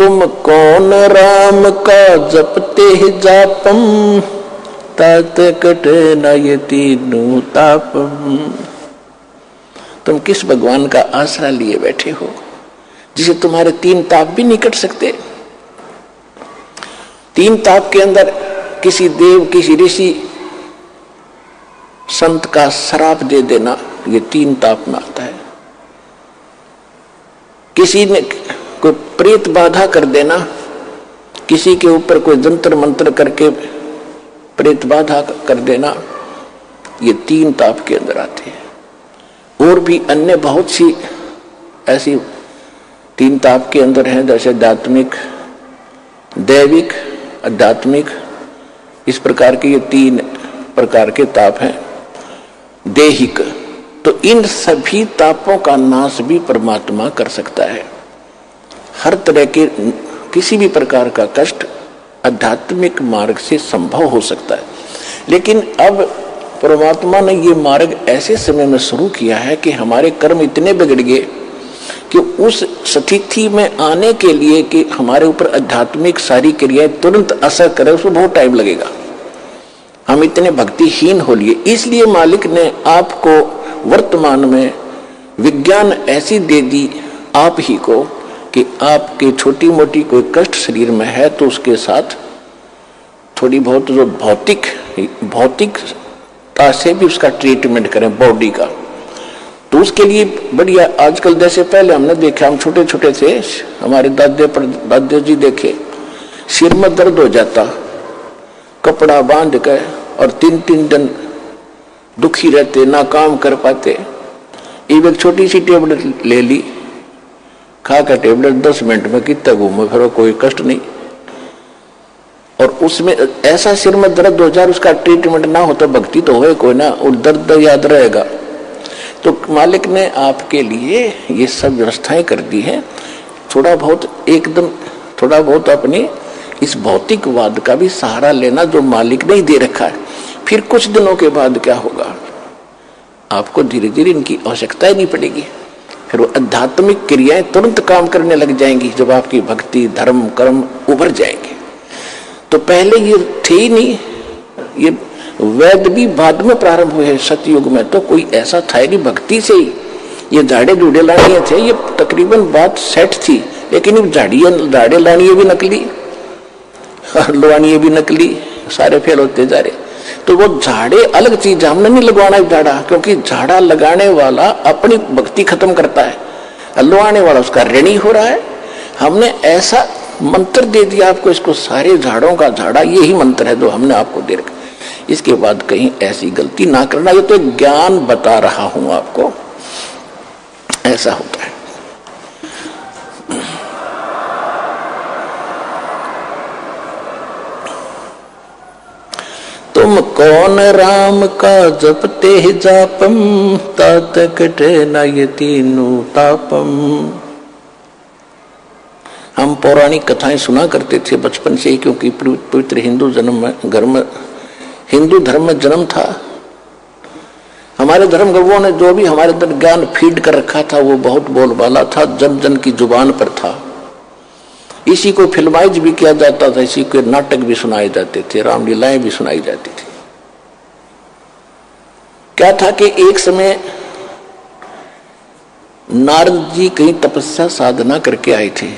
तुम कौन राम का जपते ही जापम, तात कटे न ये तीनों तापम। तुम किस भगवान का आसरा लिए बैठे हो जिसे तुम्हारे तीन ताप भी नहीं कट सकते? तीन ताप के अंदर किसी देव, किसी ऋषि, संत का श्राप दे देना, ये तीन ताप में आता है। किसी ने कोई प्रेत बाधा कर देना, किसी के ऊपर कोई जंतर मंत्र करके प्रेत बाधा कर देना, ये तीन ताप के अंदर आते हैं। और भी अन्य बहुत सी ऐसी तीन ताप के अंदर हैं, जैसे आध्यात्मिक, दैविक, आध्यात्मिक, इस प्रकार के ये तीन प्रकार के ताप हैं। देहिक, तो इन सभी तापों का नाश भी परमात्मा कर सकता है। हर तरह के किसी भी प्रकार का कष्ट आध्यात्मिक मार्ग से संभव हो सकता है। लेकिन अब परमात्मा ने ये मार्ग ऐसे समय में शुरू किया है कि हमारे कर्म इतने बिगड़ गए कि उस स्थिति में आने के लिए कि हमारे ऊपर आध्यात्मिक सारी क्रियाएं तुरंत असर करें, उसमें बहुत टाइम लगेगा। हम इतने भक्तिहीन हो लिए, इसलिए मालिक ने आपको वर्तमान में विज्ञान ऐसी दे दी आप ही को कि आपके छोटी मोटी कोई कष्ट शरीर में है तो उसके साथ थोड़ी बहुत जो भौतिकता से भी उसका ट्रीटमेंट करें बॉडी का। तो उसके लिए बढ़िया, आजकल जैसे पहले हमने देखा, हम छोटे छोटे थे, हमारे दादे जी देखे, सिर में दर्द हो जाता, कपड़ा बांध कर और 3-3 दिन दुखी रहते, ना काम कर पाते। एक छोटी सी टेबलेट ले ली, खा कर टेबलेट 10 मिनट में कितना घूमो फिरो, कोई कष्ट नहीं। और उसमें ऐसा सिर में दर्द हो जाए, उसका ट्रीटमेंट ना हो तो भक्ति तो होए कोई ना, और दर्द याद रहेगा। तो मालिक ने आपके लिए ये सब व्यवस्थाएं कर दी हैं। थोड़ा बहुत अपने इस भौतिकवाद का भी सहारा लेना जो मालिक ने ही दे रखा है। फिर कुछ दिनों के बाद क्या होगा, आपको धीरे धीरे इनकी आवश्यकता ही नहीं पड़ेगी। फिर वो आध्यात्मिक क्रियाएं तुरंत काम करने लग जाएंगी जब आपकी भक्ति, धर्म, कर्म उभर जाएंगे। तो पहले ये थे ही नहीं, ये वेद भी बाद में प्रारंभ हुए हैं। सतयुग में तो कोई ऐसा था ही नहीं, भक्ति से ही ये झाड़े झूड़े लानिए थे, ये तकरीबन बात सेट थी। लेकिन अब झाड़े लानिए भी नकली, लवानिए भी नकली, सारे फेल होते जा रहे। तो वो झाड़े अलग चीज, हमने नहीं लगवाना झाड़ा, क्योंकि झाड़ा लगाने वाला अपनी भक्ति खत्म करता है, लवाने वाला उसका ऋणी हो रहा है। हमने ऐसा मंत्र दे दिया आपको, इसको सारे झाड़ों का झाड़ा यही मंत्र है जो हमने आपको दे रखा। इसके बाद कहीं ऐसी गलती ना करना, ये तो ज्ञान बता रहा हूं आपको, ऐसा होता है। तुम कौन राम का जपते ही जापम, तात कटे न ये तीनों तापम। हम पौराणिक कथाएं सुना करते थे बचपन से ही, क्योंकि पवित्र हिंदू धर्म में जन्म था। हमारे धर्म गुरुओं ने जो भी हमारे अंदर ज्ञान फीड कर रखा था वो बहुत बोलबाला था, जन जन की जुबान पर था। इसी को फिल्माइज भी किया जाता था, इसी के नाटक भी सुनाए जाते थे, रामलीलाएं भी सुनाई जाती थी। क्या था कि एक समय नारद जी कहीं तपस्या साधना करके आए थे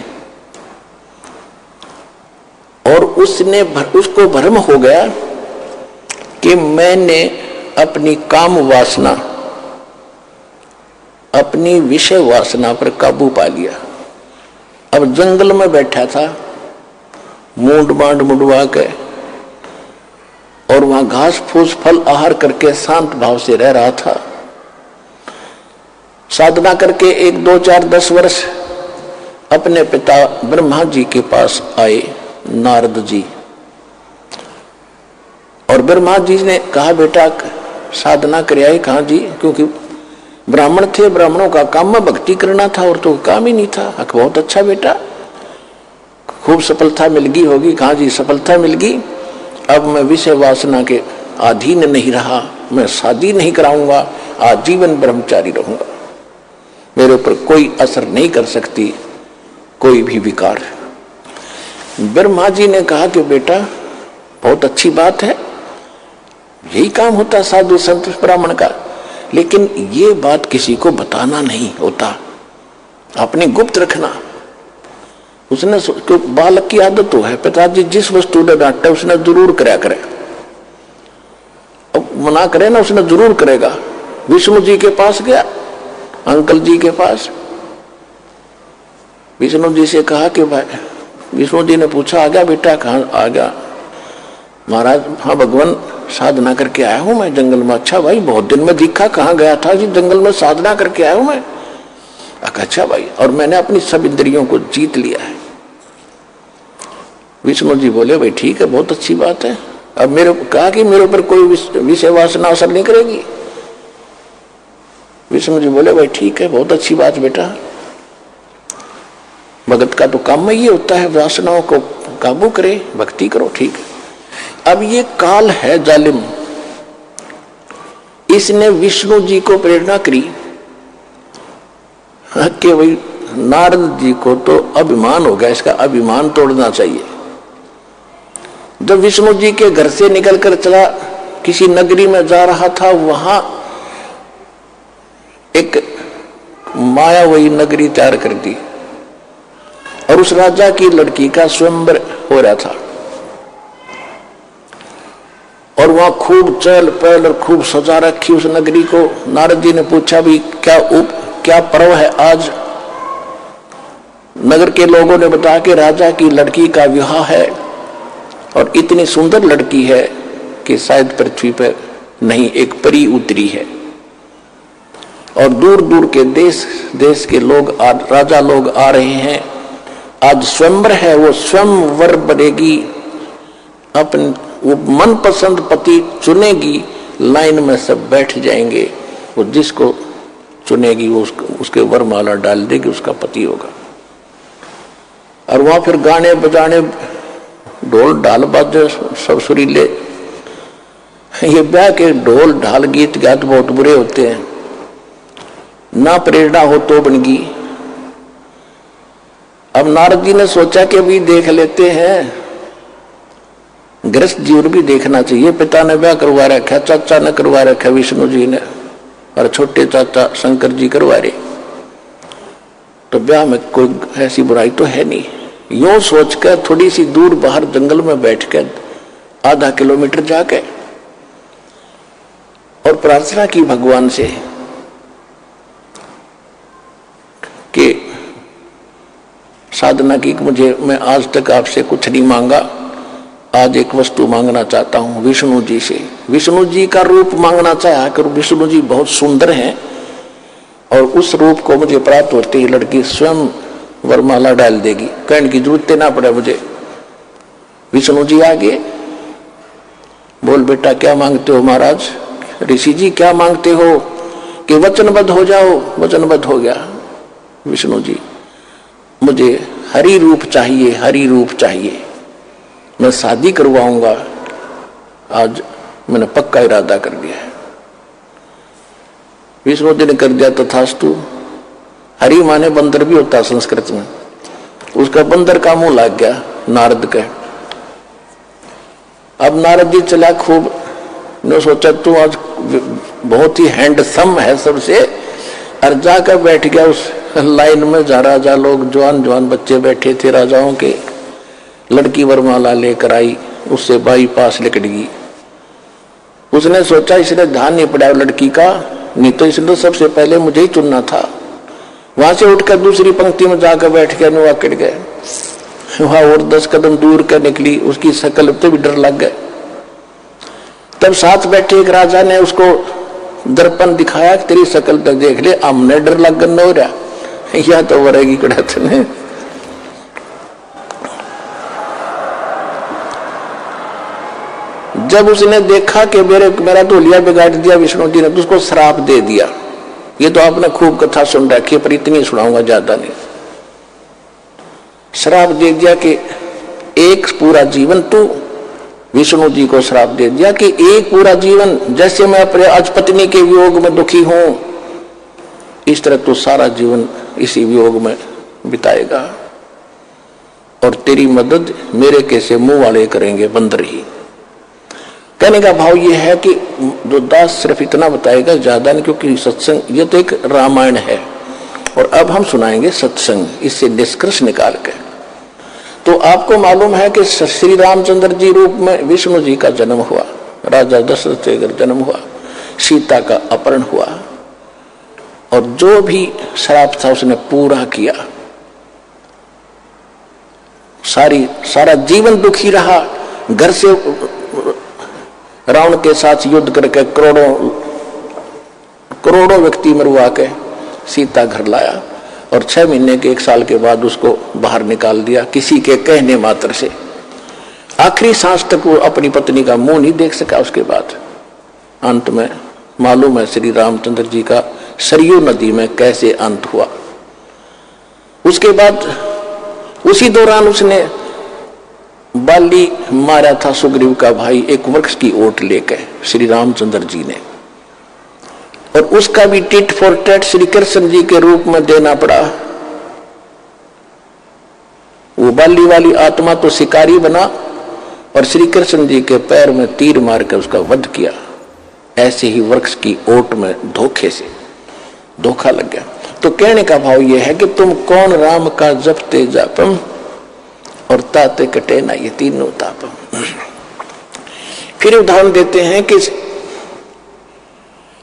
और उसको भ्रम हो गया कि मैंने अपनी काम वासना, अपनी विषय वासना पर काबू पा लिया। अब जंगल में बैठा था, मूंड बांड मुड़वा के, और वहां घास फूस फल आहार करके शांत भाव से रह रहा था। साधना करके 1, 2, 4, 10 वर्ष अपने पिता ब्रह्मा जी के पास आए नारद जी, और ब्रह्मा जी ने कहा बेटा साधना कर आए। कहा जी, क्योंकि ब्राह्मण थे, ब्राह्मणों का काम में भक्ति करना था और तो काम ही नहीं था। बहुत अच्छा बेटा, खूब सफलता मिल गई होगी। कहा जी सफलता मिल गई, अब मैं विषय वासना के अधीन नहीं रहा, मैं शादी नहीं कराऊंगा, आजीवन ब्रह्मचारी रहूंगा, मेरे ऊपर कोई असर नहीं कर सकती कोई भी विकार। ब्रह्मा जी ने कहा कि बेटा बहुत अच्छी बात है, यही काम होता साधु संत ब्राह्मण का, लेकिन ये बात किसी को बताना नहीं होता, अपनी गुप्त रखना। उसने बालक की आदत तो है, पिताजी जिस वस्तु ने डांटा उसने जरूर कराया करे, अब मना करे ना उसने जरूर करेगा। विष्णु जी के पास गया, अंकल जी के पास, विष्णु जी से कहा कि भाई, विष्णु जी ने पूछा आ गया बेटा? कहाँ आ गया महाराज? हाँ भगवान साधना करके आया हूं मैं जंगल में। अच्छा भाई बहुत दिन में दिखा, कहाँ गया था जी? जंगल में साधना करके आया हूं मैं। अच्छा भाई, और मैंने अपनी सब इंद्रियों को जीत लिया है। विष्णु जी बोले भाई ठीक है, बहुत अच्छी बात है। अब मेरे कहा कि मेरे ऊपर कोई विषय वासना असर नहीं करेगी। विष्णु जी बोले भाई ठीक है, बहुत अच्छी बात बेटा, भगत का तो काम में ये होता है वासनाओं को काबू करे, भक्ति करो, ठीक है। अब ये काल है जालिम, इसने विष्णु जी को प्रेरणा करी कि भाई नारद जी को तो अभिमान हो गया, इसका अभिमान तोड़ना चाहिए। जब विष्णु जी के घर से निकलकर चला, किसी नगरी में जा रहा था, वहां एक मायावी नगरी तैयार कर दी और उस राजा की लड़की का स्वयंवर हो रहा था और वहां खूब चहल पहल और खूब सजा रखी उस नगरी को। नारद जी ने पूछा भी क्या पर्व है आज? नगर के लोगों ने बताया कि राजा की लड़की का विवाह है और इतनी सुंदर लड़की है कि शायद पृथ्वी पर नहीं एक परी उतरी है। और दूर दूर के देश के लोग राजा लोग आ रहे हैं, आज स्वयंवर है, वो स्वयंवर बनेगी, अपने वो मनपसंद पति चुनेगी, लाइन में सब बैठ जाएंगे, वो जिसको चुनेगी वो उसके वरमाला डाल देगी, उसका पति होगा। और वहां फिर गाने बजाने, ढोल ढाल बाजे सब सुरीले। ये ब्याह के ढोल ढाल गीत गात बहुत बुरे होते हैं, ना प्रेरणा हो तो बनगी। अब नारद जी ने सोचा कि अभी देख लेते हैं, गृहस्थ जीवन भी देखना चाहिए। पिता ने ब्याह करवा रखा, चाचा ने करवा रखा विष्णु जी ने, और छोटे चाचा शंकर जी करवा रहे, तो ब्याह में कोई ऐसी बुराई तो है नहीं। यूं सोचकर थोड़ी सी दूर बाहर जंगल में बैठकर आधा किलोमीटर जाके और प्रार्थना की भगवान से कि साधना की मैं आज तक आपसे कुछ नहीं मांगा, आज एक वस्तु मांगना चाहता हूं विष्णु जी से। विष्णु जी का रूप मांगना चाहा कर, विष्णु जी बहुत सुंदर हैं और उस रूप को मुझे प्राप्त होते ही लड़की स्वयं वरमाला डाल देगी, कहने की जरूरत ना पड़े मुझे। विष्णु जी आगे बोल बेटा क्या मांगते हो महाराज? ऋषि जी क्या मांगते हो? कि वचनबद्ध हो जाओ। वचनबद्ध हो गया विष्णु जी, मुझे हरि रूप चाहिए, हरि रूप चाहिए, मैं शादी करवाऊंगा, आज मैंने पक्का इरादा कर दिया है। विष्णु जी ने कर दिया तथास्तु। हरि माने बंदर भी होता संस्कृत में, उसका बंदर का मुंह लग गया नारद के। अब नारद जी चला खूब, ने सोचा तू आज बहुत ही हैंडसम है सबसे, और जाकर बैठ गया उस लाइन में जहाँ राजा लोग जवान जवान बच्चे बैठे थे राजाओं के। लड़की वरमाला लेकर आई, उससे बाईपास लिकट गई। उसने सोचा इसने ध्यान नहीं पड़ा लड़की का, नहीं तो इसने सबसे पहले मुझे ही चुनना था। वहां से उठकर दूसरी पंक्ति में जाकर बैठ गया, नुआ कट गए। वहां और 10 कदम दूर कर निकली, उसकी शकल पे भी डर लग गए। तब साथ बैठे एक राजा ने उसको दर्पण दिखाया, तेरी शकल तक देख ले, हमने डर लग गन हो रहा, या तो वरेगी कड़त ने। जब उसने देखा कि मेरा धोलिया बिगाड़ दिया विष्णु जी ने, तो उसको श्राप दे दिया। ये तो आपने खूब कथा सुन रखी है, पर इतनी सुनाऊंगा, ज्यादा नहीं। श्राप दे दिया कि एक पूरा जीवन, तू विष्णु जी को श्राप दे दिया कि एक पूरा जीवन जैसे मैं अपने आज पत्नी के वियोग में दुखी हूं, इस तरह तू सारा जीवन इसी वियोग में बिताएगा। और तेरी मदद मेरे कैसे मुंह वाले करेंगे बंदर ही। कहने का भाव यह है कि जो दास सिर्फ इतना बताएगा, ज्यादा नहीं, क्योंकि सत्संग ये तो एक रामायण है और अब हम सुनाएंगे सत्संग, इससे निष्कर्ष निकाल के। तो आपको मालूम है कि श्री रामचंद्र जी रूप में विष्णु जी का जन्म हुआ, राजा दशरथ से जन्म हुआ, सीता का अपहरण हुआ और जो भी श्राप था उसने पूरा किया। सारा जीवन दुखी रहा, घर से रावण के साथ युद्ध करके करोड़ों व्यक्ति मरवा के सीता घर लाया और 6 महीने के 1 साल के बाद उसको बाहर निकाल दिया किसी के कहने मात्र से। आखिरी सांस तक वो अपनी पत्नी का मुंह नहीं देख सका। उसके बाद अंत में मालूम है श्री रामचंद्र जी का सरयू नदी में कैसे अंत हुआ। उसके बाद उसी दौरान उसने बाली मारा था, सुग्रीव का भाई, एक वृक्ष की ओट लेकर श्री रामचंद्र जी ने, और उसका भी tit for tat Shri Krishna ji के रूप में देना पड़ा। वो बाली वाली आत्मा तो शिकारी बना और श्री कृष्ण जी के पैर में तीर मारकर उसका वध किया। ऐसे ही वृक्ष की ओट में धोखे से धोखा लग गया। तो कहने का भाव यह है कि तुम कौन राम का जपते जापम और ताते कटे ना ये तीनों तापम। फिर उदाहरण देते हैं कि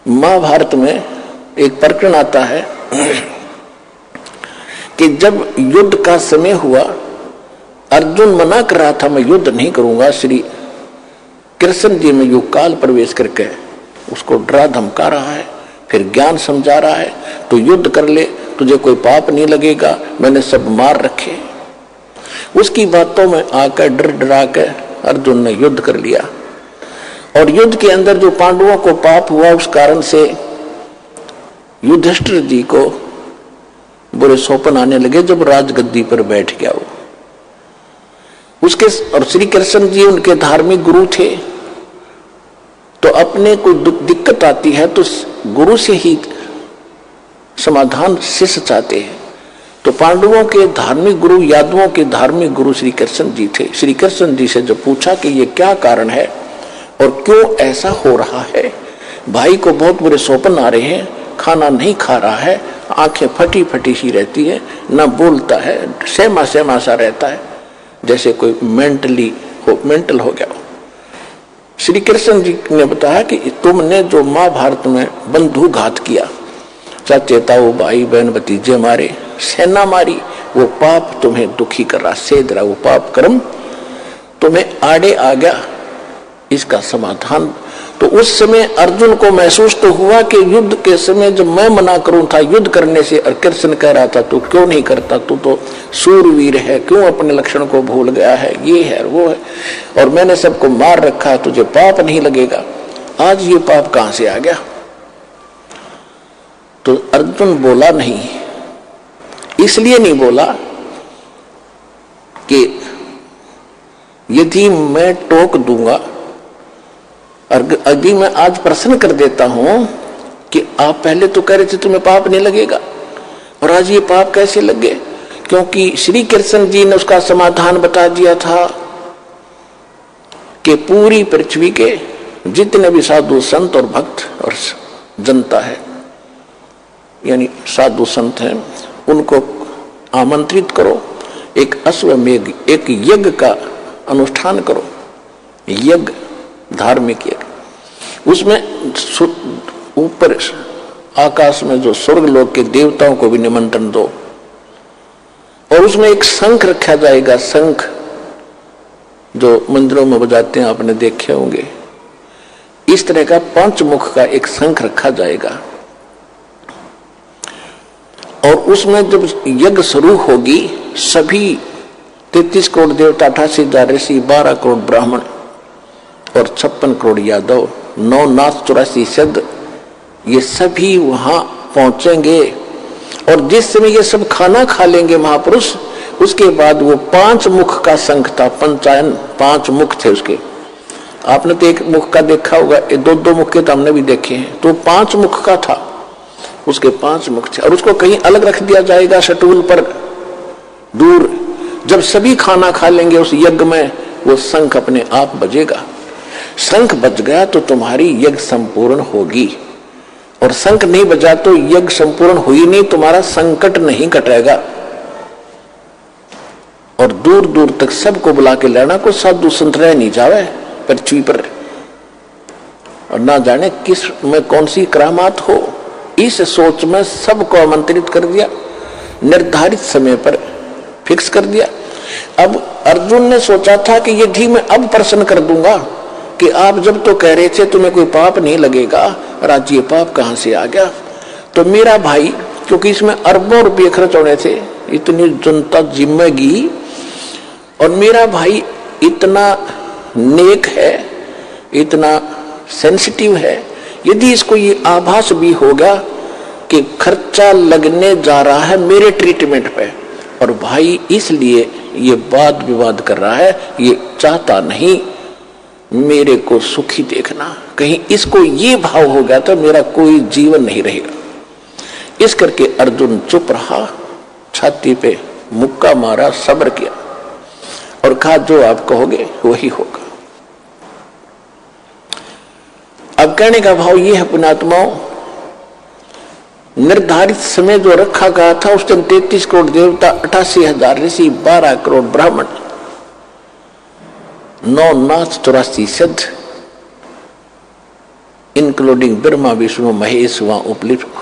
महाभारत में एक प्रकरण आता है कि जब युद्ध का समय हुआ, अर्जुन मना कर रहा था मैं युद्ध नहीं करूंगा, श्री कृष्ण जी में युग काल प्रवेश करके उसको डरा धमका रहा है, फिर ज्ञान समझा रहा है, तो युद्ध कर ले, तुझे कोई पाप नहीं लगेगा, मैंने सब मार रखे। उसकी बातों में आकर डर डरा के अर्जुन ने युद्ध कर लिया और युद्ध के अंदर जो पांडवों को पाप हुआ उस कारण से युधिष्ठिर जी को बुरे सौपन आने लगे। जब राजगद्दी पर बैठ गया वो उसके, और श्री कृष्ण जी उनके धार्मिक गुरु थे, तो अपने को दिक्कत आती है तो गुरु से ही समाधान शिष्य चाहते हैं। तो पांडवों के धार्मिक गुरु, यादवों के धार्मिक गुरु श्री कृष्ण जी थे। श्री कृष्ण जी से जब पूछा कि ये क्या कारण है और क्यों ऐसा हो रहा है, भाई को बहुत बुरे सौपन आ रहे हैं, खाना नहीं खा रहा है, आंखें फटी फटी सी रहती है, न बोलता है, सहमा सहमा सा रहता है, जैसे कोई मेंटल हो गया। श्री कृष्ण जी ने बताया कि तुमने जो महाभारत में बंधु घात किया, चाचे ताऊ भाई बहन भतीजे मारे, सेना मारी, वो पाप तुम्हें दुखी कर रहा, सेध रहा, वो पाप कर्म तुम्हें आड़े आ गया, इसका समाधान। तो उस समय अर्जुन को महसूस तो हुआ कि युद्ध के समय जब मैं मना करूं था युद्ध करने से, और कृष्ण कह रहा था तू क्यों नहीं करता, तू तो सूरवीर है, क्यों अपने लक्षण को भूल गया है, ये है वो है, और मैंने सबको मार रखा है, तुझे पाप नहीं लगेगा। आज ये पाप कहां से आ गया? तो अर्जुन बोला नहीं, इसलिए नहीं बोला कि यदि मैं टोक दूंगा, यदि मैं आज प्रश्न कर देता हूं कि आप पहले तो कह रहे थे तुम्हें पाप नहीं लगेगा और आज ये पाप कैसे लग गए, क्योंकि श्री कृष्ण जी ने उसका समाधान बता दिया था कि पूरी पृथ्वी के जितने भी साधु संत और भक्त और जनता है, यानी साधु संत हैं, उनको आमंत्रित करो, एक अश्वमेध, एक यज्ञ का अनुष्ठान करो, यज्ञ, धार्मिक यज्ञ। उसमें ऊपर आकाश में जो स्वर्ग लोक के देवताओं को भी निमंत्रण दो, और उसमें एक शंख रखा जाएगा, शंख जो मंदिरों में बजाते हैं, आपने देखे होंगे, इस तरह का 5 मुख का एक शंख रखा जाएगा। और उसमें जब यज्ञ शुरू होगी, सभी 33 करोड़ देवता, 88,000 ऋषि, 12 करोड़ ब्राह्मण और 56 करोड़ यादव, 9 नाथ 84 सिद्ध, ये सभी वहां पहुंचेंगे। और जिस समय ये सब खाना खा लेंगे महापुरुष, उसके बाद वो 5 मुख का शंख था, पंचायन 5 मुख थे उसके। आपने तो एक मुख का देखा होगा, 2-2 मुख के तो हमने भी देखे हैं, तो 5 मुख का था, उसके 5 मुख थे। और उसको कहीं अलग रख दिया जाएगा, शटूल पर दूर, जब सभी खाना खा लेंगे उस यज्ञ में, वो शंख अपने आप बजेगा। शंख बज गया तो तुम्हारी यज्ञ संपूर्ण होगी, और शंख नहीं बजा तो यज्ञ संपूर्ण हुई नहीं, तुम्हारा संकट नहीं कटेगा। और दूर दूर तक सबको बुला के लाना, को साधु संत रह नहीं जावे पृथ्वी पर, और ना जाने किस में कौन सी करामात हो। इस सोच में सबको आमंत्रित कर दिया, निर्धारित समय पर फिक्स कर दिया। अब अर्जुन ने सोचा था कि ये ठीक मैं अब प्रश्न कर दूंगा कि आप जब तो कह रहे थे तुम्हें कोई पाप नहीं लगेगा, और आज ये पाप कहां से आ गया। तो मेरा भाई, क्योंकि इसमें अरबों रुपये खर्च होने थे, इतनी जनता जिम्मेगी, और मेरा भाई इतना नेक है, इतना सेंसिटिव है, यदि इसको ये आभास भी होगा कि खर्चा लगने जा रहा है मेरे ट्रीटमेंट पे, और भाई इसलिए ये वाद विवाद कर रहा है, ये चाहता नहीं मेरे को सुखी देखना, कहीं इसको ये भाव हो गया तो मेरा कोई जीवन नहीं रहेगा। इस करके अर्जुन चुप रहा, छाती पे मुक्का मारा, सब्र किया और कहा जो आप कहोगे वही होगा। अब कहने का भाव ये है पुण्यात्माओं, निर्धारित समय जो रखा गया था उस दिन 33 करोड़ देवता, 88,000 ऋषि, 12 करोड़ ब्राह्मण, 9 नाथ 84 सिद्ध, इंक्लूडिंग ब्रह्मा विष्णु महेश वहां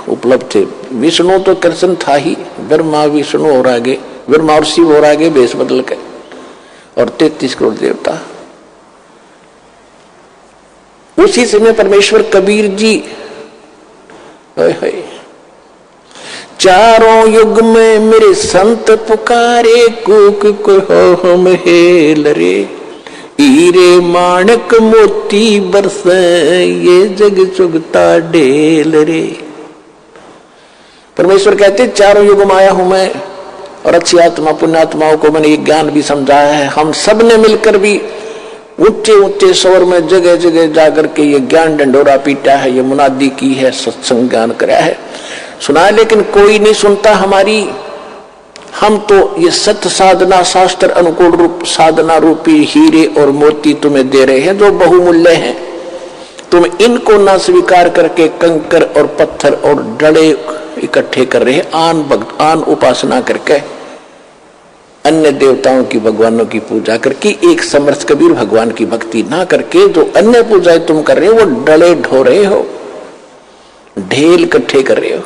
उपलब्ध थे। विष्णु तो कृष्ण था ही, ब्रह्मा विष्णु और आगे ब्रह्मा और शिव और आगे बेस बदल के, और 33 करोड़ देवता। उसी समय परमेश्वर कबीर जी, चारों युग में मेरे संत पुकारे, कूक को हम हेल रे, हीरे माणक मोती बरस, ये जग चुगता ढेल रे। परमेश्वर कहते चारों युग में आया हूं मैं, और अच्छी आत्मा पुण्यात्माओं को मैंने ये ज्ञान भी समझाया है। हम सब ने मिलकर भी ऊंचे ऊंचे स्वर में जगह जगह जाकर के ये ज्ञान डंडोरा पीटा है, ये मुनादी की है, सत्संग ज्ञान कराया है, सुना है, लेकिन कोई नहीं सुनता हमारी। हम तो ये सत्य साधना शास्त्र अनुकूल रूप साधना रूपी हीरे और मोती तुम्हें दे रहे हैं जो बहुमूल्य हैं। तुम इनको ना स्वीकार करके कंकर और पत्थर और डड़े इकट्ठे कर रहे हैं, आन उपासना करके, अन्य देवताओं की भगवानों की पूजा करके, एक समर्थ कबीर भगवान की भक्ति ना करके जो अन्य पूजाएं तुम कर रहे हो वो डले ढो रहे हो, ढेल इकट्ठे कर रहे हो।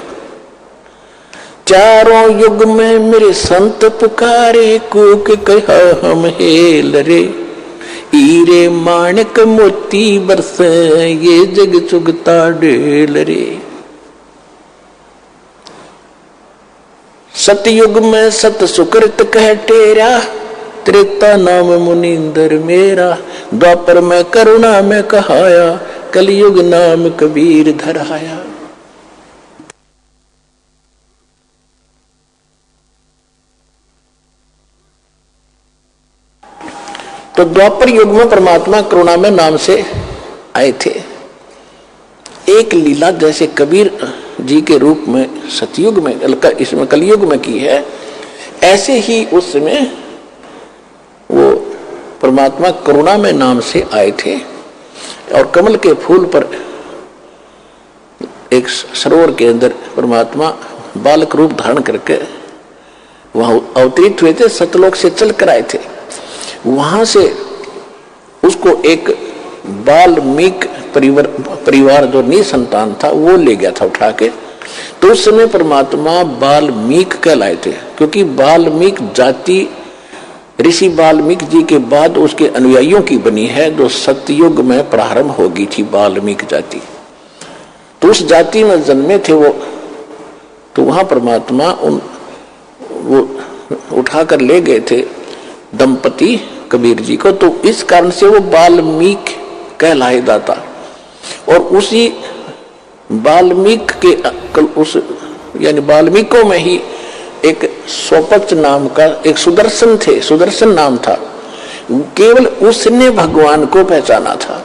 चारों युग में मेरे संत पुकारे, कूक कहा हम हेल रे, हीरे माणक मोती बरस, ये जग चुगता ढेल रे। सतयुग में सत सुकृत कह टेरा, त्रेता नाम मुनिंदर मेरा, द्वापर में करुणा में कहाया, कलयुग नाम कबीर धराया। तो द्वापर युग में परमात्मा करुणा में नाम से आए थे। एक लीला जैसे कबीर जी के रूप में सतयुग में, इसमें कलयुग में की है, ऐसे ही उस समय वो परमात्मा करुणा में नाम से आए थे। और कमल के फूल पर एक सरोवर के अंदर परमात्मा बालक रूप धारण करके वहां अवतरित हुए थे, सतलोक से चल कर आए थे। वहां से उसको एक वाल्मीकि परिवार जो निसंतान था वो ले गया था उठा के। तो उस समय परमात्मा वाल्मीकि कहलाए थे, क्योंकि वाल्मीकि जाति ऋषि वाल्मीकि जी के बाद उसके अनुयायियों की बनी है, जो सतयुग में प्रारंभ होगी थी वाल्मीकि जाति। तो उस जाति में जन्मे थे वो, तो वहां परमात्मा वो उठाकर ले गए थे दंपति कबीर जी को। तो इस कारण से वो वाल्मीकि कहलाए जाता। और उसी वाल्मीकि के उस यानी वाल्मीकियों में ही एक सोपच नाम का एक सुदर्शन थे, सुदर्शन नाम था। केवल उसने भगवान को पहचाना था।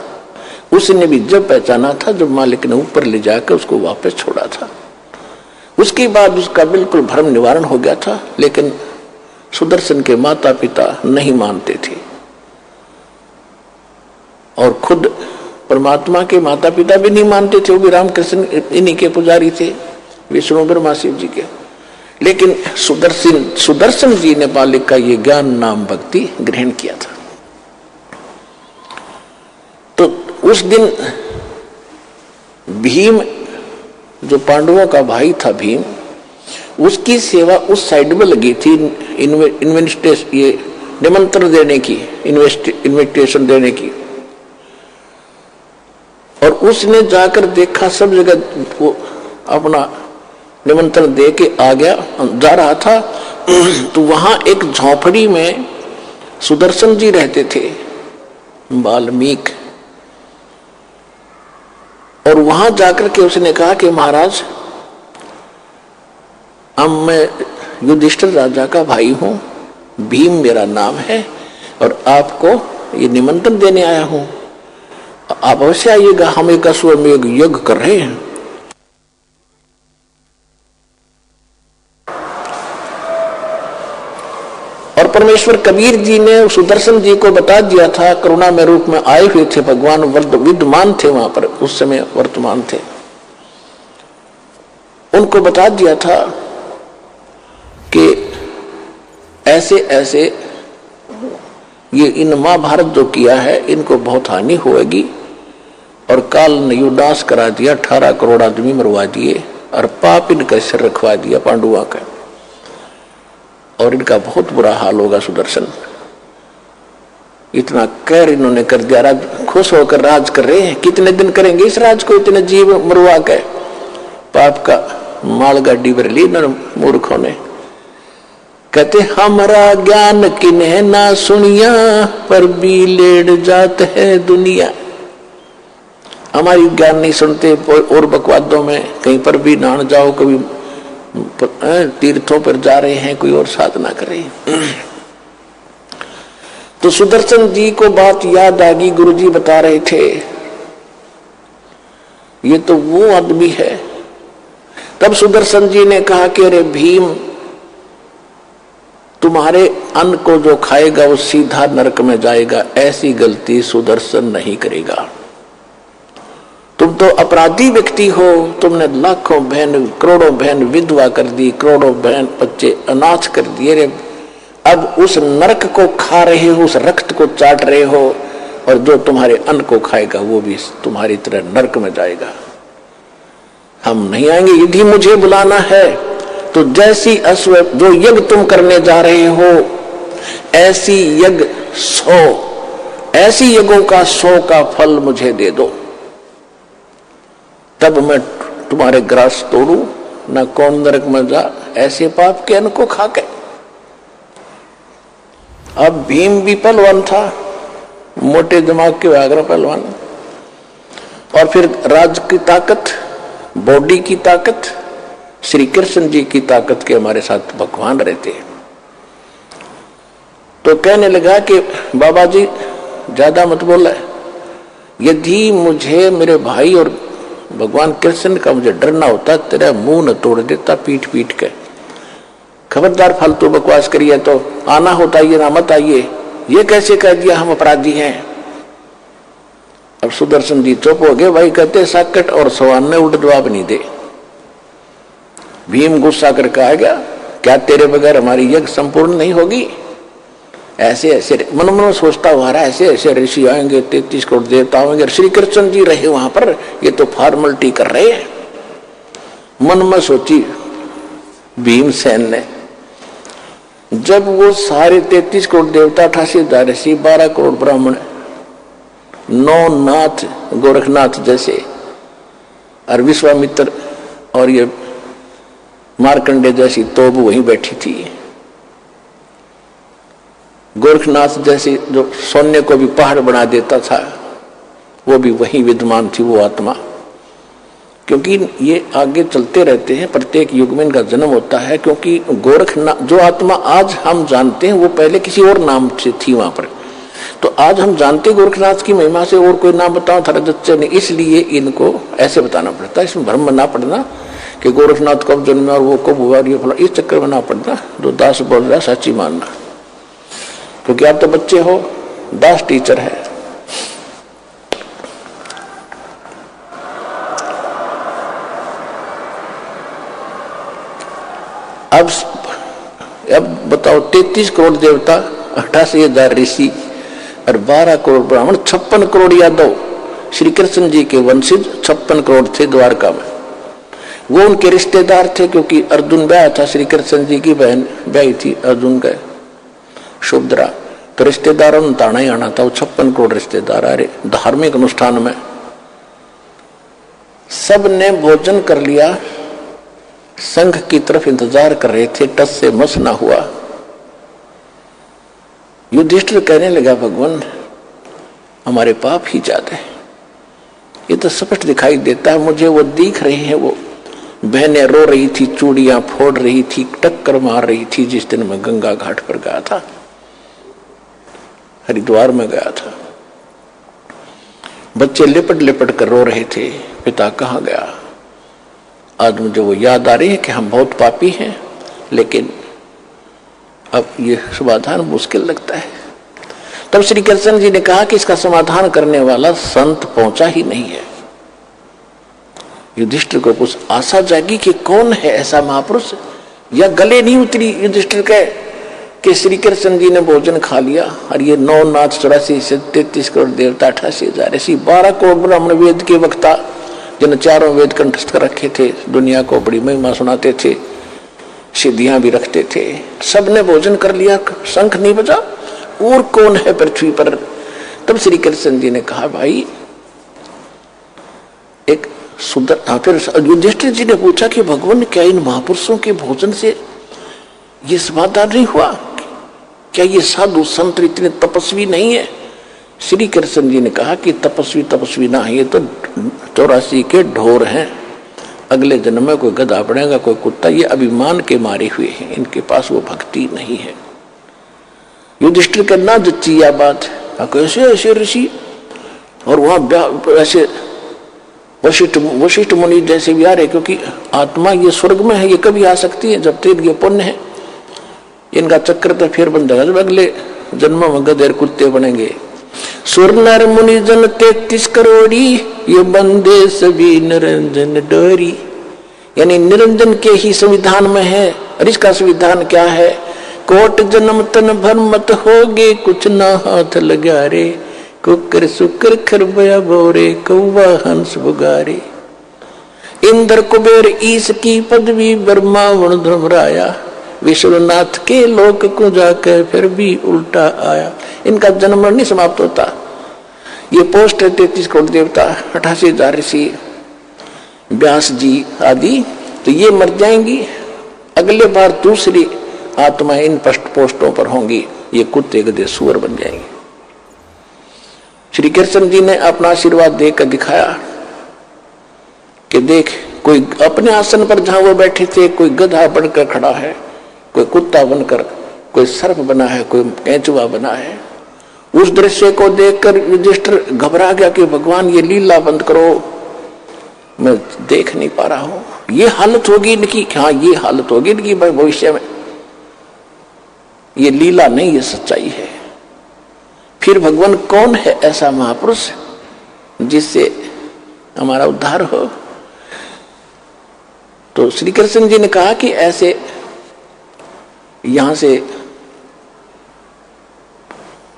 उसने भी जब पहचाना था जब मालिक ने ऊपर ले जाकर उसको वापस छोड़ा था। उसके बाद उसका बिल्कुल भ्रम निवारण हो गया था। लेकिन सुदर्शन के माता पिता नहीं मानते थे और खुद परमात्मा के माता पिता भी नहीं मानते थे। वो भी रामकृष्ण इन्हीं के पुजारी थे, विष्णु ब्रह्मा शिव जी के। लेकिन सुदर्शन जी ने बालिक का ये ज्ञान नाम भक्ति ग्रहण किया था। तो उस दिन भीम जो पांडवों का भाई था भीम, उसकी सेवा उस साइड में लगी थी ये निमंत्रण देने की, इन्विटेशन देने की। और उसने जाकर देखा सब जगह, वो अपना निमंत्रण दे के आ गया, जा रहा था तो वहां एक झोपड़ी में सुदर्शन जी रहते थे, वाल्मीकि। और वहां जाकर के उसने कहा कि महाराज, अब मैं युधिष्ठिर राजा का भाई हूं, भीम मेरा नाम है और आपको ये निमंत्रण देने आया हूं, आप अवश्य आइएगा, हम एक अश्वमेध यज्ञ कर रहे हैं। और परमेश्वर कबीर जी ने सुदर्शन जी को बता दिया था, करुणा में रूप में आए हुए थे भगवान, विद्यमान थे वहां पर, उस समय वर्तमान थे। उनको बता दिया था कि ऐसे ऐसे ये इन महाभारत जो किया है इनको बहुत हानि होगी। और काल ने युदास करा दिया, 18 करोड़ आदमी मरवा दिए और पाप इनका सिर रखवा दिया पांडुआ का, और इनका बहुत बुरा हाल होगा। सुदर्शन इतना कहर इन्होंने कर दिया, राज खुश होकर राज कर रहे हैं, कितने दिन करेंगे इस राज को, इतने जीव मरवा के। पाप का मालगाड़ी भर ली इन्होंने मूर्खों ने। कहते हमारा ज्ञान किन्हें ना सुनिया, पर भी लेट जात है दुनिया। हमारी ज्ञान नहीं सुनते, और बकवादों में कहीं पर भी नहाने जाओ, कभी तीर्थों पर जा रहे हैं, कोई और साधना कर रहे हैं। तो सुदर्शन जी को बात याद आ गई, गुरु जी बता रहे थे ये तो वो आदमी है। तब सुदर्शन जी ने कहा कि अरे भीम, तुम्हारे अन्न को जो खाएगा वो सीधा नरक में जाएगा, ऐसी गलती सुदर्शन नहीं करेगा। तुम तो अपराधी व्यक्ति हो, तुमने लाखों बहन करोड़ों बहन विधवा कर दी, करोड़ों बहन बच्चे अनाथ कर दिए रे। अब उस नरक को खा रहे हो, उस रक्त को चाट रहे हो, और जो तुम्हारे अन्न को खाएगा वो भी तुम्हारी तरह नरक में जाएगा। हम नहीं आएंगे, यदि मुझे बुलाना है तो जैसी अश्व जो यज्ञ तुम करने जा रहे हो, ऐसी यज्ञ 100, ऐसी यज्ञों का 100 का फल मुझे दे दो, तब मैं तुम्हारे ग्रास तोड़ू, न कौन नरक में जा, ऐसे पाप के अन्न को खा के। अब भीम भी पहलवान था, मोटे दिमाग के व्याघ्र पहलवान, और फिर राज की ताकत, बॉडी की ताकत, श्री कृष्ण जी की ताकत के हमारे साथ भगवान रहते हैं। तो कहने लगा कि बाबा जी ज्यादा मत बोला, यदि मुझे मेरे भाई और भगवान कृष्ण का मुझे डरना होता, तेरा मुंह न तोड़ देता पीट पीट के। खबरदार फालतू बकवास करिए, तो आना होता ये ना मत आइए, ये कैसे कह दिया हम अपराधी हैं। अब सुदर्शन जी चुप हो गए। भाई कहते साकट और सवान ने उल्टा जवाब नहीं दे। भीम गुस्सा करके आ गया, क्या तेरे बगैर हमारी यज्ञ संपूर्ण नहीं होगी? ऐसे ऐसे मन मन सोचता हुआ रहा, ऐसे ऐसे ऋषि आएंगे, 33 करोड़ देवता आएंगे, श्री कृष्ण जी रहे वहां पर, ये तो फॉर्मेलिटी कर रहे हैं। मन में सोची भीमसेन ने। जब वो सारे 33 करोड़ देवता, 88,000 ऋषि, 12 करोड़ ब्राह्मण, 9 नाथ गोरखनाथ जैसे, और विश्वामित्र और ये मार्कंडे जैसी तोब वहीं बैठी थी। गोरखनाथ जैसी जो सोने को भी पहाड़ बना देता था, वो भी वहीं विद्यमान थी, वो आत्मा। क्योंकि ये आगे चलते रहते हैं, प्रत्येक युग में इनका जन्म होता है। क्योंकि गोरखनाथ जो आत्मा आज हम जानते हैं, वो पहले किसी और नाम से थी वहां पर। तो आज हम जानते गोरखनाथ की महिमा से, और कोई नाम बताओ था रजत से नहीं, इसलिए इनको ऐसे बताना पड़ता है। इसमें भ्रम ना पड़ना कि गोरखनाथ कब जन्मे और वो कब हुआ, ये फला, इस चक्कर में ना पड़ना। जो दास बोल रहा है सच्ची मानना, क्योंकि आप तो बच्चे हो, दास टीचर है। अब बताओ, 33 करोड़ देवता, 88,000 ऋषि और 12 करोड़ ब्राह्मण, 56 करोड़ यादव श्री कृष्ण जी के वंशज 56 करोड़ थे द्वारका में। वो उनके रिश्तेदार थे, क्योंकि अर्जुन ब्याह था, श्री कृष्ण जी की बहन ब्याही थी अर्जुन का सुभद्रा, तो रिश्तेदारों ने ताना ही आना था। वो 56 करोड़ रिश्तेदार आ रहे। धार्मिक अनुष्ठान में सब ने भोजन कर लिया, संघ की तरफ इंतजार कर रहे थे, टस से मस ना हुआ। युधिष्ठिर कहने लगा, भगवान हमारे पाप ही ज्यादा है, ये तो स्पष्ट दिखाई देता है मुझे। वो दिख रही है, वो बहनें रो रही थी, चूड़ियां फोड़ रही थी, टक्कर मार रही थी। जिस दिन मैं गंगा घाट पर गया था, हरिद्वार में गया था, बच्चे लिपट लिपट कर रो रहे थे, पिता कहाँ गया। आज मुझे वो याद आ रही है कि हम बहुत पापी हैं, लेकिन अब ये समाधान मुश्किल लगता है। तब श्री कृष्ण जी ने कहा कि इसका समाधान करने वाला संत पहुंचा ही नहीं है। युधिष्ठिर को कुछ आशा जागी कि कौन है ऐसा महापुरुष, या गले नहीं उतरी युधिष्ठिर के कि श्री कृष्ण जी ने भोजन खा लिया और ये 9 नाथ 84 से 33 करोड़ देवता 88,000 ऐसी 12 करोड़ ब्राह्मण वेद के वक्ता, जिन चारों वेद कंठस्थ कर रखे थे, दुनिया को बड़ी महिमा सुनाते थे, सिद्धियां भी रखते थे, सबने भोजन कर लिया, शंख नहीं बजा, और कौन है पृथ्वी पर। तब श्री कृष्ण जी ने कहा, भाई एक सुंदर। फिर युधिष्ठिर जी ने पूछा कि भगवान क्या इन महापुरुषों के भोजन से ये समाधान नहीं हुआ, क्या ये साधु संत इतने तपस्वी नहीं है। श्री कृष्ण जी ने कहा कि तपस्वी ना है, ये तो 84 के ढोर हैं, अगले जन्म में कोई गधा बनेगा, कोई कुत्ता, ये अभिमान के मारे हुए हैं, इनके पास वो भक्ति नहीं है। युधिष्ठिर के ना जच्ची यह बात, कैसे ऐसे ऋषि और वहां ऐसे वशिष्ठ मुनि जैसे भी आ रहे, क्योंकि आत्मा ये स्वर्ग में है, ये कभी आ सकती है जब तक ये पुण्य है। इनका चक्कर तो फिर बन जाएगा जब अगले जन्म में गधेर कुत्ते बनेंगे। सुर नर मुनि जन 33 करोड़ी, ये बंदे सभी निरंजन डोरी। यानी निरंजन के ही संविधान में है। और इसका संविधान क्या है, कोट जन्म तन भर मत होगे, कुछ ना हाथ लगा रे, कुकर सुकर खरबया बोरे, कौवा हंस बुगारे। इंद्र कुबेर ईश की पदवी, ब्रह्मा वरुण धर्मराया, विश्वनाथ के लोक को जाकर फिर भी उल्टा आया। इनका जन्म नहीं समाप्त होता। ये पोस्ट है 33 करोड़ देवता, 88,000 ऋषि, व्यास जी आदि, तो ये मर जाएंगी। अगले बार दूसरी आत्माएं इन पोस्टों पर होंगी, ये कुत्ते गधे सुअर बन जाएंगे। श्री कृष्ण जी ने अपना आशीर्वाद देकर दिखाया कि देख, कोई अपने आसन पर जहां वो बैठे थे, कोई गधा बनकर खड़ा है, कोई कुत्ता बनकर, कोई सर्प बना है, कोई केंचुआ बना है। उस दृश्य को देखकर युधिष्ठिर घबरा गया कि भगवान ये लीला बंद करो, मैं देख नहीं पा रहा हूं। ये हालत होगी इनकी, हाँ ये हालत होगी इनकी भविष्य में। ये लीला नहीं, ये सच्चाई है। फिर भगवान कौन है ऐसा महापुरुष जिससे हमारा उद्धार हो। तो श्री कृष्ण जी ने कहा कि ऐसे यहां से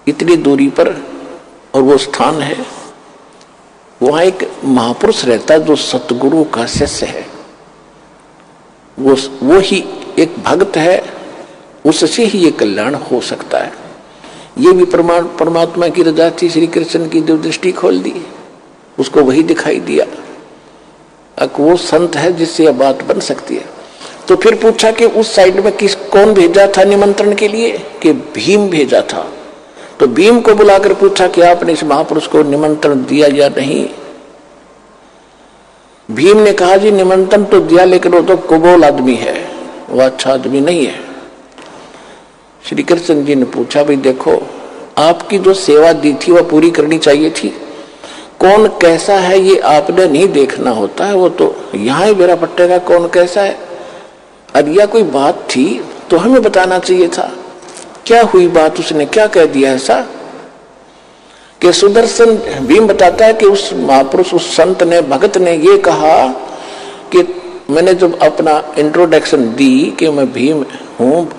इतनी दूरी पर और वो स्थान है, वहां एक महापुरुष रहता है जो सतगुरु का शिष्य है, वो ही एक भक्त है, उससे ही ये कल्याण हो सकता है। ये भी परमात्मा की रजा थी। श्री कृष्ण की जो दृष्टि खोल दी, उसको वही दिखाई दिया, अब वो संत है जिससे यह बात बन सकती है। तो फिर पूछा कि उस साइड में कौन भेजा था निमंत्रण के लिए, कि भीम भेजा था। तो भीम को बुलाकर पूछा कि आपने इस महापुरुष को निमंत्रण दिया या नहीं। भीम ने कहा, जी निमंत्रण तो दिया, लेकिन वो तो कुबोल आदमी है, वो अच्छा आदमी नहीं है। श्री कृष्ण जी ने पूछा, भाई देखो, आपकी जो सेवा दी थी वह पूरी करनी चाहिए थी। कौन कैसा है ये आपने नहीं देखना होता है, वो तो यहाँ ही बेरा पट्टेगा कौन कैसा है। अब यह कोई बात थी तो हमें बताना चाहिए था। क्या हुई बात, उसने क्या कह दिया ऐसा कि सुदर्शन भीम बताता है कि उस महापुरुष, उस संत ने, भगत ने ये कहा कि मैंने जब अपना इंट्रोडक्शन दी कि मैं भीम हूँ,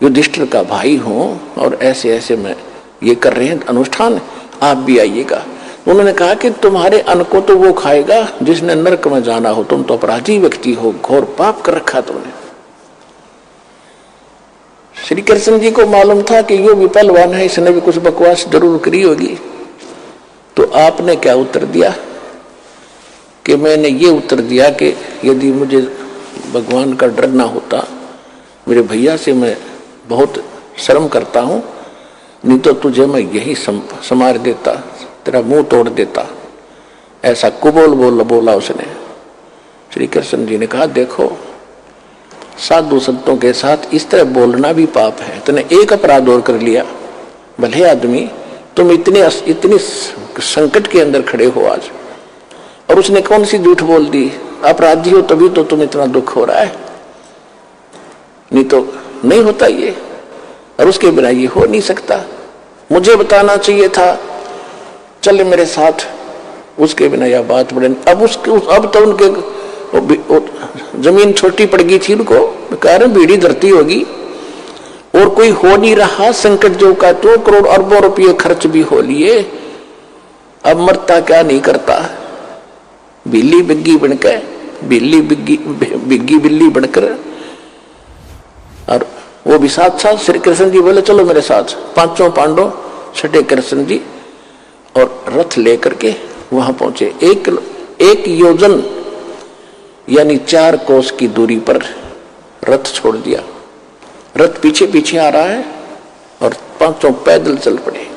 युधिष्ठिर का भाई हूँ और ऐसे ऐसे मैं ये कर रहे हैं अनुष्ठान, आप भी आइएगा। उन्होंने कहा कि तुम्हारे अन्न को तो वो खाएगा जिसने नरक में जाना हो, तुम तो अपराधी व्यक्ति हो, घोर पाप कर रखा तुमने। श्री कृष्ण जी को मालूम था कि यो भी पहलवान है, इसने भी कुछ बकवास जरूर करी होगी। तो आपने क्या उत्तर दिया कि मैंने ये उत्तर दिया कि यदि मुझे भगवान का डर ना होता, मेरे भैया से मैं बहुत शर्म करता हूं, नहीं तो तुझे मैं यही समार देता, तेरा मुंह तोड़ देता। ऐसा कुबोल बोला उसने। श्री कृष्ण जी ने कहा देखो, साधु संतों के साथ इस तरह बोलना भी पाप है। तूने एक अपराध और कर लिया, भले आदमी, तुम इतनी संकट के अंदर खड़े हो आज, और उसने कौन सी झूठ बोल दी। अपराधी हो तभी तो तुम इतना दुख हो रहा है, नहीं तो नहीं होता ये, और उसके बिना ये हो नहीं सकता। मुझे बताना चाहिए था, चले मेरे साथ, उसके बिना यह बात बढ़े। अब तो उनके जमीन छोटी पड़ गई थी, उनको कह रहे भीड़ी धरती होगी और कोई हो नहीं रहा। संकट जो का 2 करोड़ अरबों रुपये खर्च भी हो लिए, अब मरता क्या नहीं करता। बिल्ली बिग्गी बनकर, बिग्गी बिल्ली बनकर, और वो भी साथ साथ श्री कृष्ण जी बोले चलो मेरे साथ। 5 पांडव छठे कृष्ण जी और रथ लेकर के वहां पहुंचे। एक योजन यानी 4 कोस की दूरी पर रथ छोड़ दिया। रथ पीछे पीछे आ रहा है और 5 पैदल चल पड़े।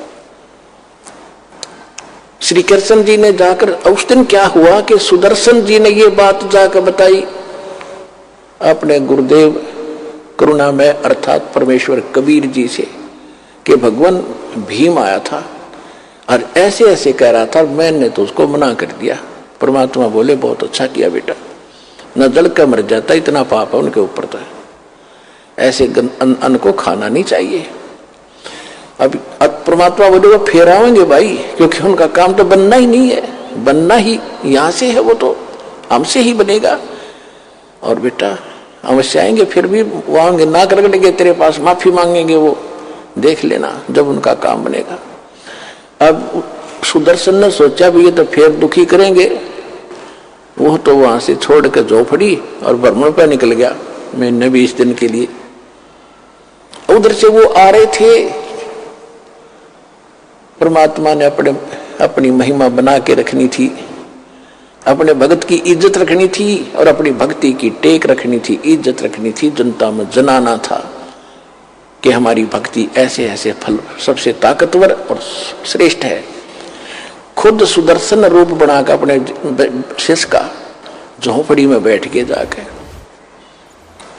श्री कृष्ण जी ने जाकर, उस दिन क्या हुआ कि सुदर्शन जी ने ये बात जाकर बताई अपने गुरुदेव करुणामय अर्थात परमेश्वर कबीर जी से कि भगवान भीम आया था और ऐसे ऐसे कह रहा था, मैंने तो उसको मना कर दिया। परमात्मा बोले बहुत अच्छा किया बेटा, न जल का मर जाता, इतना पाप है उनके ऊपर। तो ऐसे अन्न को खाना नहीं चाहिए। अब परमात्मा बोले वो फेरावेंगे भाई, क्योंकि उनका काम तो बनना ही नहीं है, बनना ही यहाँ से है, वो तो हमसे ही बनेगा। और बेटा अवश्य आएंगे, फिर भी वो आएंगे, ना कर लेंगे तेरे पास, माफी मांगेंगे, वो देख लेना जब उनका काम बनेगा। अब सुदर्शन ने सोचा भी ये तो फिर दुखी करेंगे, वो तो वहां से छोड़ के झोपड़ी और भ्रमण पर निकल गया महीने 20 दिन के लिए। उधर से वो आ रहे थे, परमात्मा ने अपनी महिमा बना के रखनी थी, अपने भगत की इज्जत रखनी थी और अपनी भक्ति की टेक रखनी थी, इज्जत रखनी थी, जनता में जनाना था कि हमारी भक्ति ऐसे ऐसे फल सबसे ताकतवर और श्रेष्ठ है। खुद सुदर्शन रूप बनाकर अपने शिष्य का झोपड़ी में बैठ के जाकर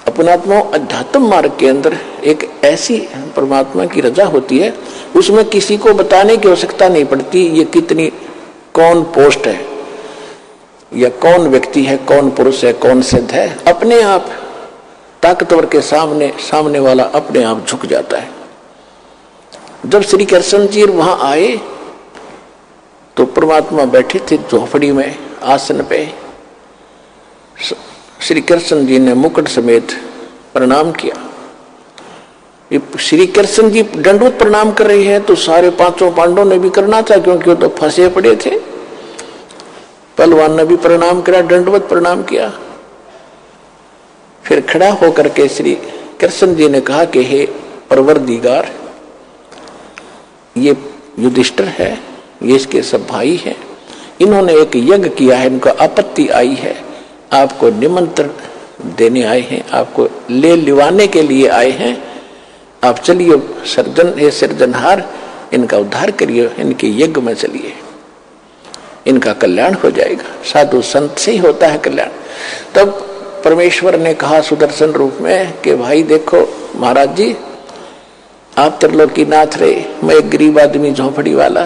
अपनात्मा अध्यात्म मार्ग के अंदर एक ऐसी परमात्मा की रजा होती है, उसमें किसी को बताने की आवश्यकता नहीं पड़ती ये कितनी कौन पोस्ट है या कौन व्यक्ति है, कौन पुरुष है, कौन सिद्ध है। अपने आप ताकतवर के सामने वाला अपने आप झुक जाता है। जब श्री कृष्ण जी वहां आए तो परमात्मा बैठे थे झोपड़ी में आसन पे। श्री कृष्ण जी ने मुकुट समेत प्रणाम किया। श्री कृष्ण जी दंडवत प्रणाम कर रहे हैं तो सारे 5 पांडवों ने भी करना था, क्योंकि वो तो फंसे पड़े थे। पहलवान ने भी प्रणाम किया, दंडवत प्रणाम किया। फिर खड़ा होकर के श्री कृष्ण जी ने कहा कि हे परवरदिगार, ये युधिष्ठिर है, ये इसके सब भाई हैं, इन्होंने एक यज्ञ किया है, इनको आपत्ति आई है, आपको निमंत्रण देने आए हैं, आपको ले लिवाने के लिए आए हैं। आप चलिए सृजनहार, इनका उद्धार करिए, इनके यज्ञ में चलिए, इनका कल्याण हो जाएगा। साधु संत से ही होता है कल्याण। तब परमेश्वर ने कहा सुदर्शन रूप में कि भाई देखो महाराज जी, आप त्रिलोकीनाथ रहे, मैं एक गरीब आदमी झोपड़ी वाला,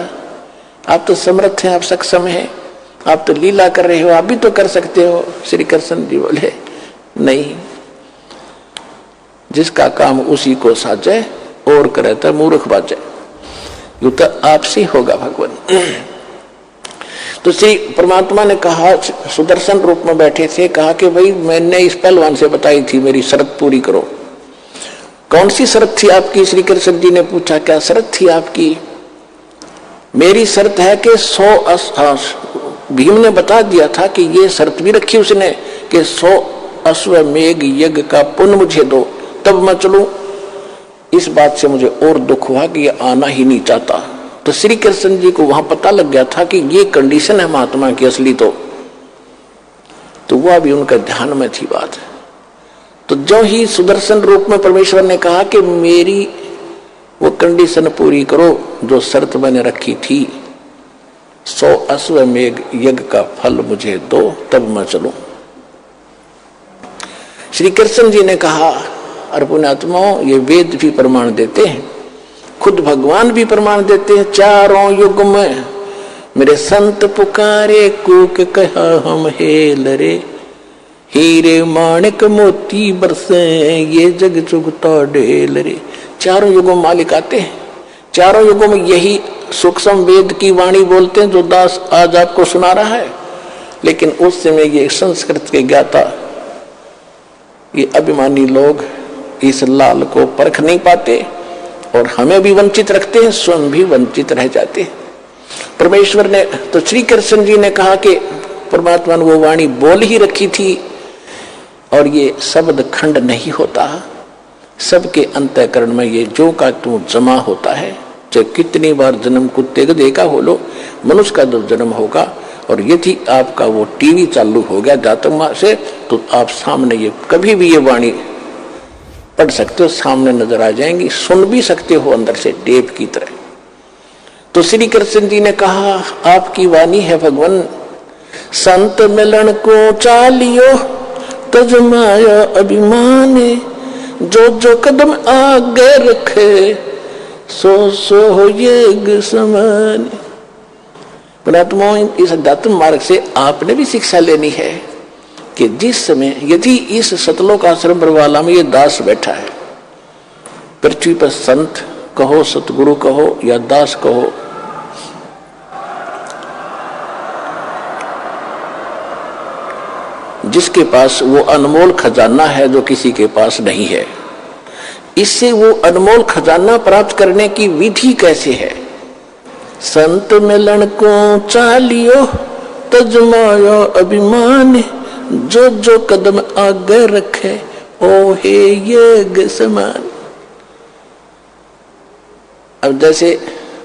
आप तो समर्थ हैं, आप सक्षम हैं, आप तो लीला कर रहे हो, आप भी तो कर सकते हो। श्री कृष्ण जी बोले नहीं, जिसका काम उसी को साजे और करे तो मूर्ख बाजे। यू तो आपसे होगा भगवान। तो श्री परमात्मा ने कहा, सुदर्शन रूप में बैठे थे, कहा कि भाई मैंने इस पहलवान से बताई थी मेरी शर्त पूरी करो। कौन सी शर्त थी आपकी? श्री कृष्ण जी ने पूछा, क्या शर्त थी आपकी? मेरी शर्त है कि 100 भीम ने बता दिया था कि ये शर्त भी रखी उसने कि 100 अश्वमेघ यज्ञ का पुण्य मुझे दो, तब मैं चलूं। इस बात से मुझे और दुख हुआ कि ये आना ही नहीं चाहता। तो श्री कृष्ण जी को वहां पता लग गया था कि ये कंडीशन है महात्मा की असली। तो वह भी उनका ध्यान में थी बात। तो जो ही सुदर्शन रूप में परमेश्वर ने कहा कि मेरी वो कंडीशन पूरी करो जो शर्त मैंने रखी थी, 100 अश्वमेघ यज्ञ का फल मुझे दो, तब मैं चलूं। श्री कृष्ण जी ने कहा, अरे पुण्यात्माओं, ये वेद भी प्रमाण देते हैं, खुद भगवान भी प्रमाण देते हैं। चारों युग में मेरे संत पुकारे, कूक कहा हम हेल रे, हीरे माणिक मोती बरसे, ये जग चुगता ढेल रे। चारों युगों में मालिक आते हैं, चारों युगों में यही सूक्ष्म वेद की वाणी बोलते हैं जो दास आज आपको सुना रहा है। लेकिन उस समय ये संस्कृत के ज्ञाता, ये अभिमानी लोग इस लाल को परख नहीं पाते और हमें भी वंचित रखते हैं, स्वयं भी वंचित रह जाते हैं। परमेश्वर ने तो श्री कृष्ण जी ने कहा कि परमात्मा ने वो वाणी बोल ही रखी थी और ये शब्द खंड नहीं होता। सबके अंतःकरण में ये जो का तू जमा होता है, चाहे कितनी बार जन्म कुत्ते का देखा हो लो, मनुष्य का जब जन्म होगा और यदि आपका वो टीवी चालू हो गया जातक से, तो आप सामने ये कभी भी ये वाणी पढ़ सकते हो, सामने नजर आ जाएंगी, सुन भी सकते हो अंदर से टेप की तरह। तो श्री कृष्ण जी ने कहा, आपकी वाणी है भगवान, संत मिलन को चालियो तजमाया अभिमाने, जो जो कदम आगे रखे सो सो हो ये समान। परमात्मा, इस अध्यात्म मार्ग से आपने भी शिक्षा लेनी है कि जिस समय यदि इस सतलोक आश्रम बरवाला में ये दास बैठा है, पृथ्वी पर संत कहो, सतगुरु कहो या दास कहो, जिसके पास वो अनमोल खजाना है जो किसी के पास नहीं है, इससे वो अनमोल खजाना प्राप्त करने की विधि कैसे है? संत मिलन को चालियो तजमाया अभिमान, जो जो कदम आगे रखे ओ हे ये समान। अब जैसे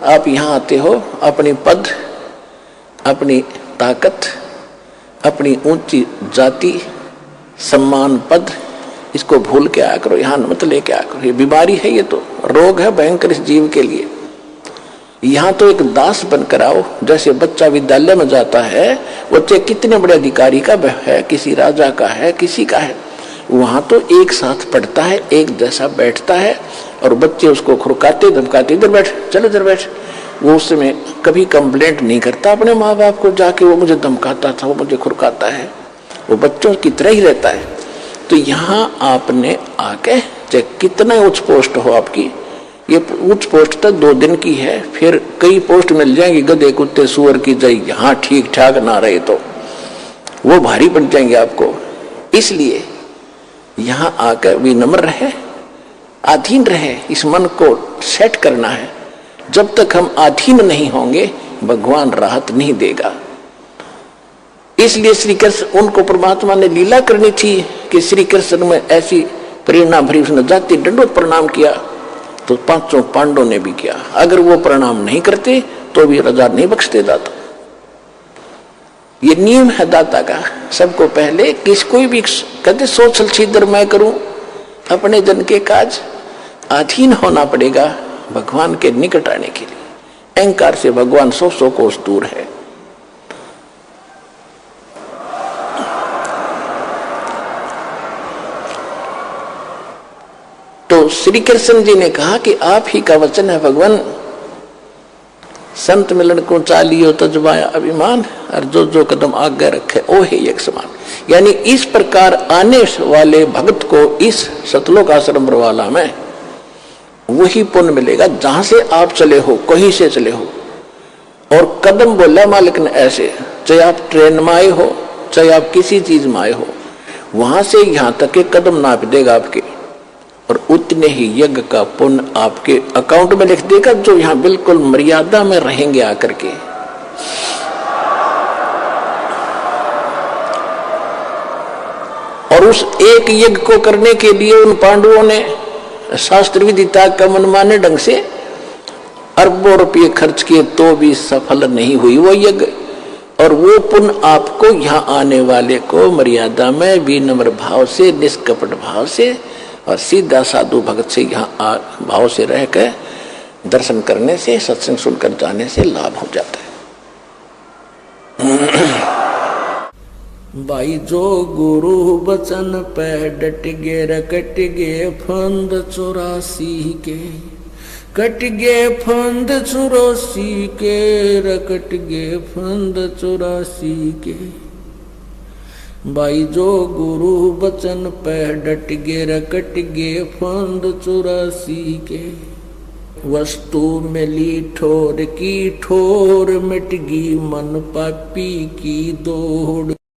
आप यहां आते हो, अपनी पद, अपनी ताकत, अपनी ऊंची जाति, सम्मान, पद, इसको भूल के आया करो, यहां मत लेके आया करो। ये बीमारी है, ये तो रोग है भयंकर इस जीव के लिए। यहां तो एक दास बनकर आओ। जैसे बच्चा विद्यालय में जाता है, बच्चे कितने बड़े अधिकारी का है, किसी राजा का है, किसी का है, वहां तो एक साथ पढ़ता है, एक जैसा बैठता है और बच्चे उसको खुरकाते धमकाते, इधर बैठ, चलो इधर बैठ। वो उस समय कभी कंप्लेंट नहीं करता अपने माँ बाप को जाके, वो मुझे धमकाता था, वो मुझे खुरकाता है, वो बच्चों की तरह ही रहता है। तो यहाँ आपने आके, चाहे कितना उच्च पोस्ट हो आपकी, ये उच्च पोस्ट तक 2 दिन की है, फिर कई पोस्ट मिल जाएंगी, गधे कुत्ते सुअर की जाए, यहाँ ठीक ठाक ना रहे तो वो भारी पड़ जाएंगे आपको। इसलिए यहाँ आकर विनम्र रहे, अधीन रहे, इस मन को सेट करना है। जब तक हम अधीन नहीं होंगे भगवान राहत नहीं देगा। इसलिए श्री कृष्ण, उनको परमात्मा ने लीला करनी थी कि श्री कृष्ण में ऐसी प्रेरणा भरी, उसने जाति दंडोत प्रणाम किया तो 5 पांडवों ने भी किया। अगर वो प्रणाम नहीं करते तो भी राजा नहीं बख्शते दाता। ये नियम है दाता का। सबको पहले किसको भी कहते सोचल छिद्र मैं करूं, अपने जन के काज, अधीन होना पड़ेगा भगवान के निकट आने के लिए। अहंकार से भगवान 100 कोस दूर है। तो श्री कृष्ण जी ने कहा कि आप ही का वचन है भगवान, संत मिलन को चालियो तजबाया अभिमान, और जो जो कदम आगे रखे ओ है एक समान। यानी इस प्रकार आने वाले भक्त को इस सतलोक आश्रम बरवाला में वही पुण्य मिलेगा जहां से आप चले हो, कहीं से चले हो। और कदम बोला मालिक ने ऐसे, चाहे आप ट्रेन में आए हो, चाहे आप किसी चीज में आए हो, वहां से यहां तक के कदम नाप देगा आपके, और उतने ही यज्ञ का पुण्य आपके अकाउंट में लिख देगा, जो यहां बिल्कुल मर्यादा में रहेंगे आकर के। और उस एक यज्ञ को करने के लिए उन पांडवों ने शास्त्र विदिता का मनमाने ढंग से अरबों रुपये खर्च किए, तो भी सफल नहीं हुई वो यज्ञ। और वो पुण्य आपको यहाँ आने वाले को मर्यादा में विनम्र भाव से, निष्कपट भाव से और सीधा साधु भगत से यहाँ भाव से रह कर दर्शन करने से, सत्संग सुनकर जाने से लाभ हो जाता है। भाई जो गुरु बचन पे डट गे, रकट गे फंद 84 के, कट गे फंद 84 के, रकट गे फंद 84 के। भाई जो गुरु बचन पे डट गे, रकट गे फंद 84 के। वस्तु मिली ठोर की ठोर, मिट गई मन पापी की दौड़।